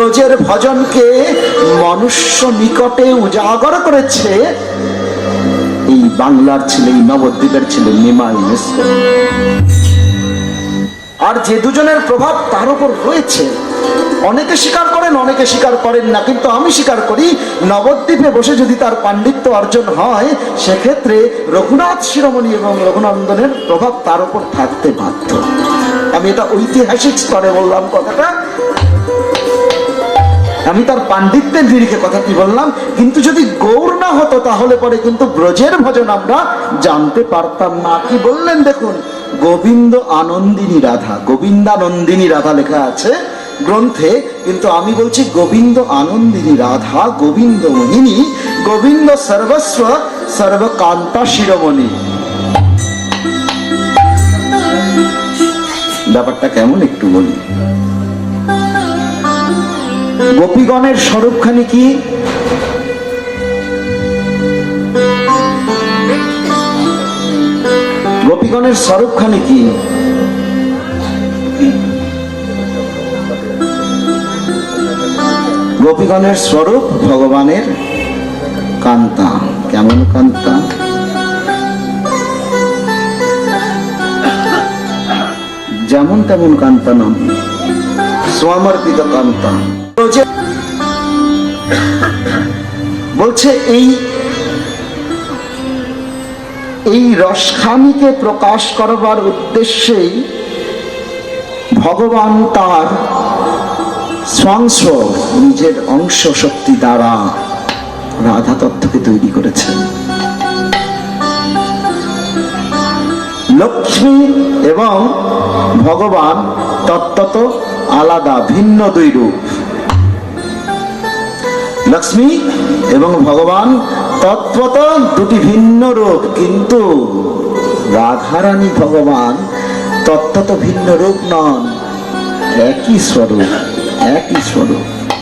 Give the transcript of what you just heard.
ব্রজের ভজনকে মনুষ্য নিকটে উজাগর করেছে এই বাংলার ছেলে, এই নবদ্বীপের ছেলে নিমাই মিশ্র। আর যে দুজনের প্রভাব তার উপর রয়েছে, অনেকে স্বীকার করেন, অনেকে স্বীকার করেন না, কিন্তু আমি স্বীকার করি নবদ্বীপে বসে যদি তার পাণ্ডিত্য অর্জন হয়, সেক্ষেত্রে রঘুনাথ শিরোমণি এবং রঘুনন্দনের প্রভাব তার উপর থাকতে বাধ্য। আমি এটা ঐতিহাসিক স্তরে বললাম কথাটা, আমি তার পাণ্ডিত্যের নিরিখে কথাটি বললাম। কিন্তু যদি গৌর না হতো তাহলে পরে কিন্তু ব্রজের ভজন আমরা জানতে পারতাম না। কি বললেন দেখুন, গোবিন্দ আনন্দিনী রাধা, গোবিন্দানন্দিনী রাধা লেখা আছে গ্রন্থে, কিন্তু আমি বলছি গোবিন্দ আনন্দিনী রাধা, গোবিন্দ মোহিনী, গোবিন্দ সর্বস্ব সর্বকান্তা শিরোমণি। ব্যাপারটা কেমন একটু বলি। গোপীগণের স্বরূপখানি কি? গোপীগণের স্বরূপখানি কি? গোপীগণের স্বরূপ ভগবানের কান্তা। কেমন কান্তা? যেমন তেমন কান্তা নন, সমর্পিত কান্তা। বলছে এই রসখানিকে প্রকাশ করবার উদ্দেশ্যেই ভগবান তার স্বাংশ, নিজের অংশ শক্তি দ্বারা রাধা তত্ত্বকে তৈরি করেছেন। লক্ষ্মী এবং ভগবান তত্ত্বত আলাদা, ভিন্ন দুই রূপ। লক্ষ্মী এবং ভগবান তত্ত্বত দুটি ভিন্ন রূপ, কিন্তু রাধারানী ভগবান তত্ত্বত ভিন্ন রূপ নন, একই স্বরূপ, একই স্বরূপ।